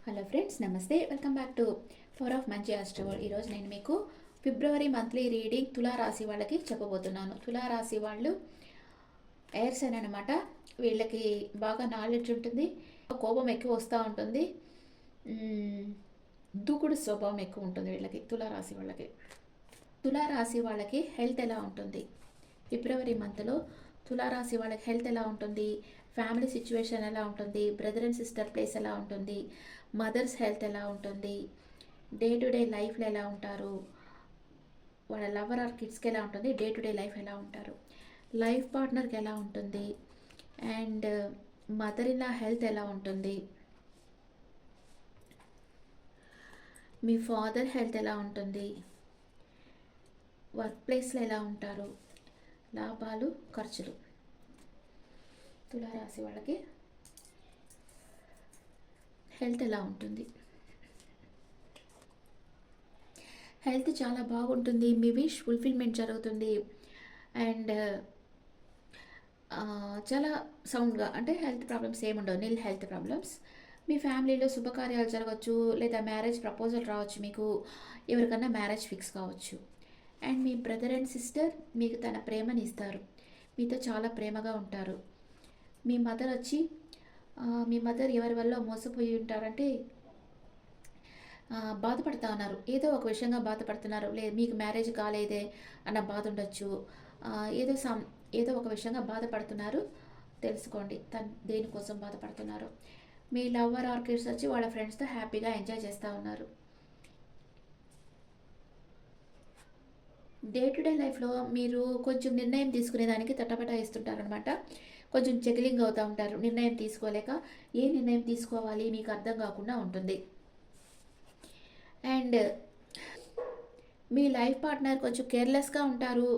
Hello friends, నమస్తే. Welcome back to power of మంచి ఆస్ట్రోవల్. ఈరోజు నేను మీకు ఫిబ్రవరి మంత్లీ రీడింగ్ తులారాశి వాళ్ళకి చెప్పబోతున్నాను. తులారాశి వాళ్ళు ఎయిర్ సైన్ అనమాట. వీళ్ళకి బాగా నాలెడ్జ్ ఉంటుంది, కోపం ఎక్కువ వస్తూ ఉంటుంది, దూకుడు స్వభావం ఎక్కువ ఉంటుంది వీళ్ళకి. తులారాశి వాళ్ళకి హెల్త్ ఎలా ఉంటుంది? ఫిబ్రవరి మంత్లో తులారాశి వాళ్ళకి హెల్త్ ఎలా ఉంటుంది, ఫ్యామిలీ సిచ్యువేషన్ ఎలా ఉంటుంది, బ్రదర్ అండ్ సిస్టర్ ప్లేస్ ఎలా ఉంటుంది, మదర్స్ హెల్త్ ఎలా ఉంటుంది, డే టు డే లైఫ్లో ఎలా ఉంటారు, వాళ్ళ లవర్ ఆర్ కిడ్స్కి ఎలా ఉంటుంది, డే టు డే లైఫ్ ఎలా ఉంటారు, లైఫ్ పార్ట్నర్కి ఎలా ఉంటుంది, and mother in law health ఎలా ఉంటుంది, మీ ఫాదర్ హెల్త్ ఎలా ఉంటుంది, వర్క్ ప్లేస్లో ఎలా ఉంటారు, లాభాలు ఖర్చులు. తులారాశి వాళ్ళకి హెల్త్ ఎలా ఉంటుంది? హెల్త్ చాలా బాగుంటుంది, మీ విష్ ఫుల్ఫిల్మెంట్ జరుగుతుంది, అండ్ చాలా సౌండ్గా, అంటే హెల్త్ ప్రాబ్లమ్స్ ఏముండవు, నిల్ హెల్త్ ప్రాబ్లమ్స్. మీ ఫ్యామిలీలో శుభకార్యాలు జరగవచ్చు, లేదా మ్యారేజ్ ప్రపోజల్ రావచ్చు, మీకు ఎవరికన్నా మ్యారేజ్ ఫిక్స్ కావచ్చు. And me brother and sister మీకు తన ప్రేమని ఇస్తారు, మీతో చాలా ప్రేమగా ఉంటారు. మీ మదర్ వచ్చి మీ మదర్ ఎవరి వల్ల మోసపోయి ఉంటారంటే బాధపడుతూ ఉన్నారు, ఏదో ఒక విషయంగా బాధపడుతున్నారు, లేదు మీకు మ్యారేజ్ కాలేదే అన్న బాధ ఉండొచ్చు, ఏదో ఒక విషయంగా బాధపడుతున్నారు. తెలుసుకోండి దేనికోసం బాధపడుతున్నారు. మీ లవర్ ఆర్ కిడ్స్ వచ్చి వాళ్ళ ఫ్రెండ్స్తో హ్యాపీగా ఎంజాయ్ చేస్తూ ఉన్నారు. డే టు డే లైఫ్లో మీరు కొంచెం నిర్ణయం తీసుకునేదానికి తటపటాయిస్తుంటారనమాట. కొంచెం చెకిలింగ్ అవుతూ ఉంటారు, నిర్ణయం తీసుకోలేక ఏ నిర్ణయం తీసుకోవాలి మీకు అర్థం కాకుండా ఉంటుంది. అండ్ మీ లైఫ్ పార్ట్నర్ కొంచెం కేర్లెస్గా ఉంటారు,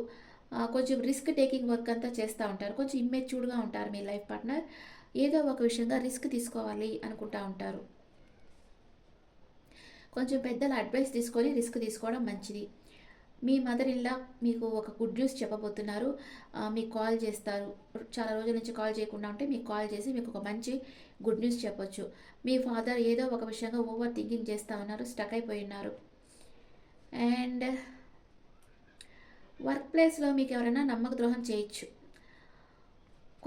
కొంచెం రిస్క్ టేకింగ్ వర్క్ అంతా చేస్తూ ఉంటారు, కొంచెం ఇమ్మెచ్యూర్డ్గా ఉంటారు. మీ లైఫ్ పార్ట్నర్ ఏదో ఒక విషయంగా రిస్క్ తీసుకోవాలి అనుకుంటూ ఉంటారు. కొంచెం పెద్దల అడ్వైస్ తీసుకొని రిస్క్ తీసుకోవడం మంచిది. మీ మదర్ ఇన్లా మీకు ఒక గుడ్ న్యూస్ చెప్పబోతున్నారు, మీకు కాల్ చేస్తారు. చాలా రోజుల నుంచి కాల్ చేయకుండా ఉంటే మీకు కాల్ చేసి మీకు ఒక మంచి గుడ్ న్యూస్ చెప్పొచ్చు. మీ ఫాదర్ ఏదో ఒక విషయంగా ఓవర్ థింకింగ్ చేస్తూ ఉన్నారు, స్టక్ అయిపోయి ఉన్నారు. అండ్ వర్క్ ప్లేస్లో మీకు ఎవరైనా నమ్మక ద్రోహం చేయొచ్చు,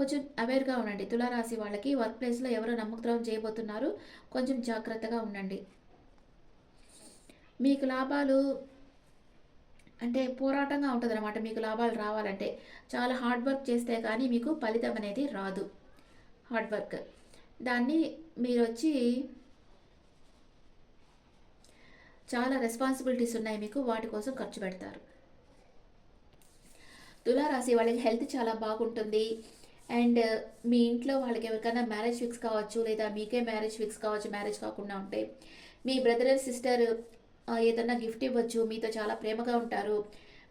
కొంచెం అవేర్గా ఉండండి. తులారాశి వాళ్ళకి వర్క్ ప్లేస్లో ఎవరో నమ్మక ద్రోహం చేయబోతున్నారు, కొంచెం జాగ్రత్తగా ఉండండి. మీకు లాభాలు అంటే పోరాటంగా ఉంటుంది అనమాట. మీకు లాభాలు రావాలంటే చాలా హార్డ్ వర్క్ చేస్తే కానీ మీకు ఫలితం అనేది రాదు. హార్డ్ వర్క్ దాన్ని మీరు వచ్చి చాలా రెస్పాన్సిబిలిటీస్ ఉన్నాయి మీకు, వాటి కోసం ఖర్చు పెడతారు. తులారాశి వాళ్ళకి హెల్త్ చాలా బాగుంటుంది. అండ్ మీ ఇంట్లో వాళ్ళకి ఎవరికైనా మ్యారేజ్ ఫిక్స్ కావచ్చు, లేదా మీకే మ్యారేజ్ ఫిక్స్ కావచ్చు, మ్యారేజ్ కాకుండా ఉంటే మీ బ్రదర్ అండ్ సిస్టర్ ఏదన్నా గిఫ్ట్ ఇవ్వచ్చు, మీతో చాలా ప్రేమగా ఉంటారు.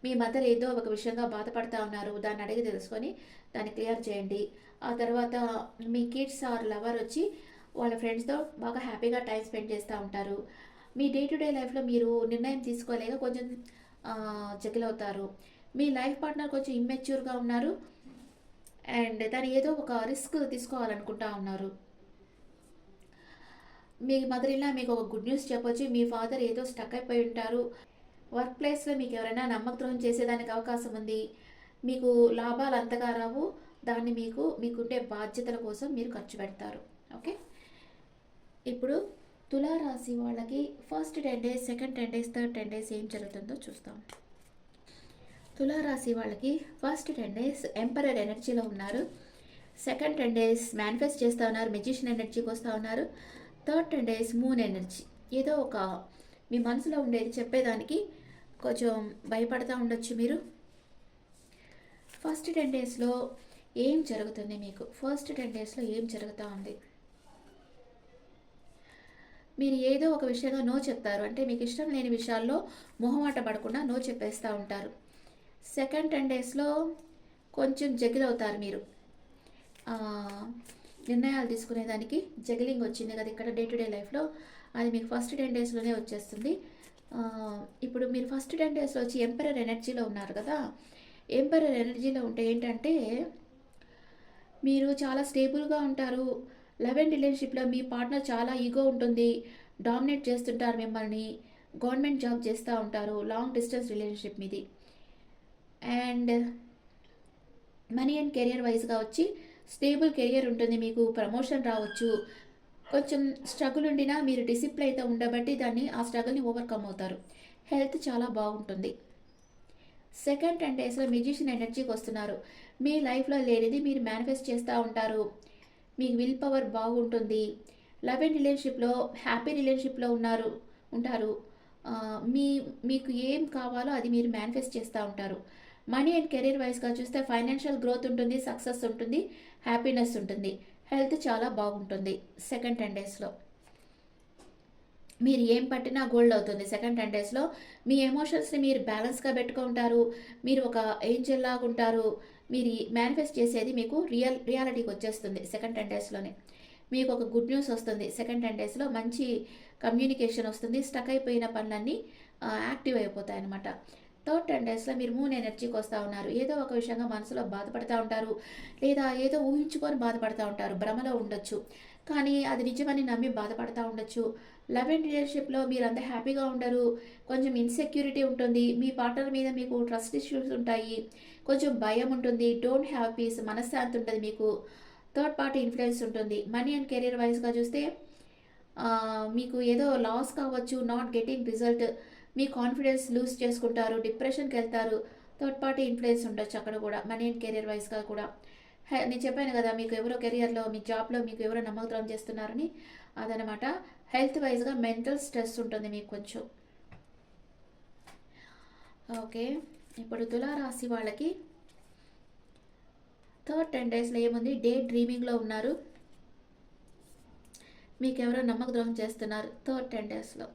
మీ మదర్ ఏదో ఒక విషయంగా బాధపడుతూ ఉన్నారు, దాన్ని అడిగి తెలుసుకొని దాన్ని క్లియర్ చేయండి. ఆ తర్వాత మీ కిడ్స్ ఆర్ లవర్ వచ్చి వాళ్ళ ఫ్రెండ్స్తో బాగా హ్యాపీగా టైం స్పెండ్ చేస్తూ ఉంటారు. మీ డే టు డే లైఫ్లో మీరు నిర్ణయం తీసుకోలేక కొంచెం జగిల్ అవుతారు. మీ లైఫ్ పార్ట్నర్ కొంచెం ఇమ్మెచ్యూర్గా ఉన్నారు, అండ్ తను ఏదో ఒక రిస్క్ తీసుకోవాలనుకుంటా ఉన్నారు. మీ మదర్ ఇలా మీకు ఒక గుడ్ న్యూస్ చెప్పొచ్చు, మీ ఫాదర్ ఏదో స్టక్ అయిపోయి ఉంటారు. వర్క్ ప్లేస్లో మీకు ఎవరైనా నమ్మక ద్రోహం చేసేదానికి అవకాశం ఉంది. మీకు లాభాలు అంతగా రావు, దాన్ని మీకుండే బాధ్యతల కోసం మీరు ఖర్చు పెడతారు. ఓకే, ఇప్పుడు తులారాశి వాళ్ళకి first 10 days, second 10 days, third 10 days ఏం జరుగుతుందో చూస్తాం. తులారాశి వాళ్ళకి ఫస్ట్ 10 days ఎంపరర్ ఎనర్జీలో ఉన్నారు, సెకండ్ 10 days మేనిఫెస్ట్ చేస్తూ ఉన్నారు, మెజిషియన్ ఎనర్జీకి వస్తూ ఉన్నారు, థర్డ్ 10 days మూన్ ఎనర్జీ. ఏదో ఒక మీ మనసులో ఉండేది చెప్పేదానికి కొంచెం భయపడతా ఉండొచ్చు మీరు. ఫస్ట్ 10 daysలో ఏం జరుగుతుంది మీకు? ఫస్ట్ 10 daysలో ఏం జరుగుతూ ఉంది? మీరు ఏదో ఒక విషయంగా నో చెప్తారు, అంటే మీకు ఇష్టం లేని విషయాల్లో మొహమాట పడకుండా నో చెప్పేస్తూ ఉంటారు. సెకండ్ 10 daysలో కొంచెం జగిల్ అవుతారు మీరు, నిర్ణయాలు తీసుకునేదానికి జగిలింగ్ వచ్చింది కదా ఇక్కడ డే టు డే లైఫ్లో, అది మీకు ఫస్ట్ 10 daysలోనే వచ్చేస్తుంది. ఇప్పుడు మీరు ఫస్ట్ 10 daysలో వచ్చి ఎంపరర్ ఎనర్జీలో ఉన్నారు కదా. ఎంపరర్ ఎనర్జీలో ఉంటే ఏంటంటే మీరు చాలా స్టేబుల్గా ఉంటారు. లవ్ అండ్ రిలేషన్షిప్లో మీ పార్ట్నర్ చాలా ఈగో ఉంటుంది, డామినేట్ చేస్తుంటారు మిమ్మల్ని, గవర్నమెంట్ జాబ్ చేస్తూ ఉంటారు, లాంగ్ డిస్టెన్స్ రిలేషన్షిప్ మీది. అండ్ మనీ అండ్ కెరియర్ వైజ్గా వచ్చి స్టేబుల్ కెరియర్ ఉంటుంది, మీకు ప్రమోషన్ రావచ్చు. కొంచెం స్ట్రగుల్ ఉండినా మీరు డిసిప్లైన్తో ఉండబట్టి ఆ స్ట్రగుల్ని ఓవర్కమ్ అవుతారు. హెల్త్ చాలా బాగుంటుంది. సెకండ్ 10 డేస్లో మ్యూజిషియన్ ఎనర్జీకి వస్తున్నారు. మీ లైఫ్లో లేనిది మీరు మేనిఫెస్ట్ చేస్తూ ఉంటారు. మీకు విల్ పవర్ బాగుంటుంది. లవ్ అండ్ రిలేషన్షిప్లో హ్యాపీ రిలేషన్షిప్లో ఉంటారు. ఆ, మీ మీకు ఏం కావాలో అది మీరు మేనిఫెస్ట్ చేస్తూ ఉంటారు. మనీ అండ్ కెరీర్ వైజ్గా చూస్తే ఫైనాన్షియల్ గ్రోత్ ఉంటుంది, సక్సెస్ ఉంటుంది, హ్యాపీనెస్ ఉంటుంది. హెల్త్ చాలా బాగుంటుంది సెకండ్ 10 డేస్లో. మీరు ఏం పట్టినా గోల్డ్ అవుతుంది సెకండ్ 10 డేస్లో. మీ ఎమోషన్స్ని మీరు బ్యాలెన్స్గా పెట్టుకుంటారు. మీరు ఒక ఏంజల్ లాగా ఉంటారు. మీరు మేనిఫెస్ట్ చేసేది మీకు రియాలిటీకి వచ్చేస్తుంది సెకండ్ 10 డేస్లోనే. మీకు ఒక గుడ్ న్యూస్ వస్తుంది సెకండ్ 10 డేస్లో. మంచి కమ్యూనికేషన్ వస్తుంది. స్టక్ అయిపోయిన పనులన్నీ యాక్టివ్ అయిపోతాయి అన్నమాట. థర్డ్ 10 డేస్లో మీరు మూన్ ఎనర్జీకి వస్తూ ఉన్నారు. ఏదో ఒక విషయంగా మనసులో బాధపడుతూ ఉంటారు, లేదా ఏదో ఊహించుకొని బాధపడుతూ ఉంటారు, భ్రమలో ఉండొచ్చు, కానీ అది నిజమని నమ్మి బాధపడుతూ ఉండొచ్చు. లవ్ అండ్ రిలేషన్షిప్లో మీరు అంత హ్యాపీగా ఉండరు. కొంచెం ఇన్సెక్యూరిటీ ఉంటుంది. మీ పార్ట్నర్ మీద మీకు ట్రస్ట్ ఇష్యూస్ ఉంటాయి. కొంచెం భయం ఉంటుంది. డోంట్ హ్యావ్ పీస్, మనశ్శాంతి ఉంటుంది మీకు. థర్డ్ పార్టీ ఇన్ఫ్లుయెన్స్ ఉంటుంది. మనీ అండ్ కెరీర్ వైజ్గా చూస్తే మీకు ఏదో లాస్ కావచ్చు, నాట్ గెటింగ్ రిజల్ట్, మీ కాన్ఫిడెన్స్ లూజ్ చేసుకుంటారు, డిప్రెషన్కి వెళ్తారు. థర్డ్ పార్టీ ఇన్ఫ్లుయెన్స్ ఉండొచ్చు అక్కడ కూడా. మనీ అండ్ కెరీర్ వైజ్గా కూడా నేను చెప్పాను కదా, మీకు ఎవరో కెరియర్లో మీ జాబ్లో మీకు ఎవరో నమ్మకం చేస్తున్నారని, అదనమాట. హెల్త్ వైజ్గా మెంటల్ స్ట్రెస్ ఉంటుంది మీకు కొంచెం. ఓకే, ఇప్పుడు తులారాశి వాళ్ళకి థర్డ్ 10 డేస్లో ఏముంది, డే డ్రీమింగ్లో ఉన్నారు. మీకు ఎవరో నమ్మక ద్రోహం చేస్తున్నారు థర్డ్ 10 డేస్లో.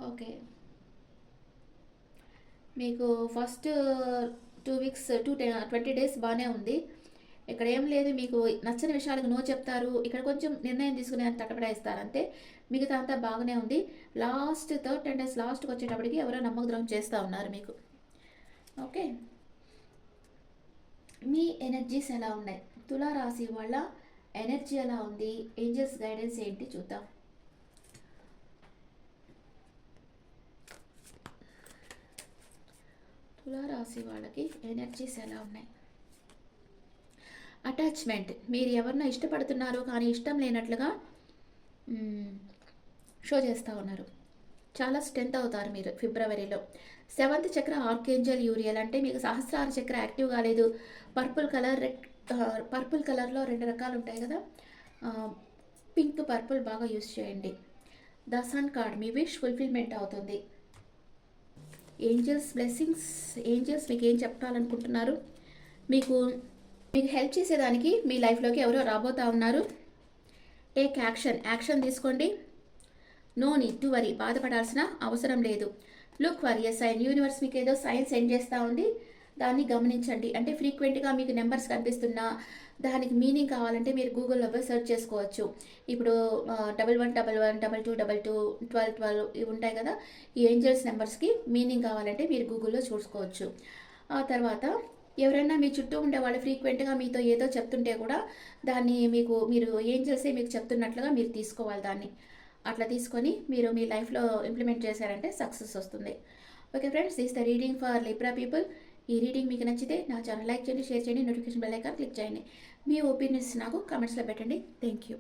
ఓకే, మీకు ఫస్ట్ 2 వీక్స్ 20 డేస్ బాగానే ఉంది. ఇక్కడ ఏం లేదు, మీకు నచ్చని విషయాలకు నో చెప్తారు. ఇక్కడ కొంచెం నిర్ణయం తీసుకునే తటపడేస్తారు అంతే. మిగతా అంతా బాగానే ఉంది. లాస్ట్ థర్డ్ 10 డేస్ లాస్ట్కి వచ్చేటప్పటికి ఎవరో నమ్మక ద్రోహం చేస్తూ ఉన్నారు మీకు. ఓకే, మీ ఎనర్జీస్ ఎలా ఉన్నాయి, తులారాశి వాళ్ళ ఎనర్జీ ఎలా ఉంది, ఏంజల్స్ గైడెన్స్ ఏంటి చూద్దాం. తులారాశి వాళ్ళకి ఎనర్జీస్ ఎలా ఉన్నాయి. అటాచ్మెంట్, మీరు ఎవరినో ఇష్టపడుతున్నారు కానీ ఇష్టం లేనట్లుగా షో చేస్తూ ఉన్నారు. చాలా స్ట్రెంత్ అవుతారు మీరు ఫిబ్రవరిలో. 7th చక్ర ఆర్కేంజల్ యూరియల్, అంటే మీకు సహస్రార చక్ర యాక్టివ్ కాలేదు. పర్పుల్ కలర్లో 2 రకాలు ఉంటాయి కదా, పింక్ పర్పుల్ బాగా యూస్ చేయండి. ద సన్ కార్డ్, మీ విష్ ఫుల్ఫిల్మెంట్ అవుతుంది. ఏంజల్స్ బ్లెస్సింగ్స్, ఏంజల్స్ మీకు ఏం చెప్పాలనుకుంటున్నారు, మీకు హెల్ప్ చేసేదానికి మీ లైఫ్లోకి ఎవరో రాబోతా ఉన్నారు. టేక్ యాక్షన్ తీసుకోండి. నో నీడ్ టు వరీ, బాధపడాల్సిన అవసరం లేదు. Look for a sign, universe మీకు ఏదో సైన్ సెండ్ చేస్తూ ఉంది, దాన్ని గమనించండి. అంటే ఫ్రీక్వెంట్గా మీకు నెంబర్స్ కనిపిస్తున్నా దానికి మీనింగ్ కావాలంటే మీరు గూగుల్లో పోయి సెర్చ్ చేసుకోవచ్చు. ఇప్పుడు 1111 2222 1212 ఇవి ఉంటాయి కదా, ఈ ఏంజల్స్ నెంబర్స్కి మీనింగ్ కావాలంటే మీరు గూగుల్లో చూసుకోవచ్చు. ఆ తర్వాత ఎవరైనా మీ చుట్టూ ఉండే వాళ్ళు ఫ్రీక్వెంట్గా మీతో ఏదో చెప్తుంటే కూడా దాన్ని మీరు ఏంజల్సే మీకు చెప్తున్నట్లుగా మీరు తీసుకోవాలి. దాన్ని అట్లా తీసుకొని మీరు మీ లైఫ్లో ఇంప్లిమెంట్ చేశారంటే సక్సెస్ వస్తుంది. Okay friends, this the reading for Libra people. ఈ రీడింగ్ మీకు నచ్చితే నా ఛానల్ లైక్ చేయండి, షేర్ చేయండి, నోటిఫికేషన్ బెల్ ఐకాన్ క్లిక్ చేయండి. మీ ఒపీనియన్స్ నాకు కామెంట్స్లో పెట్టండి. Thank you.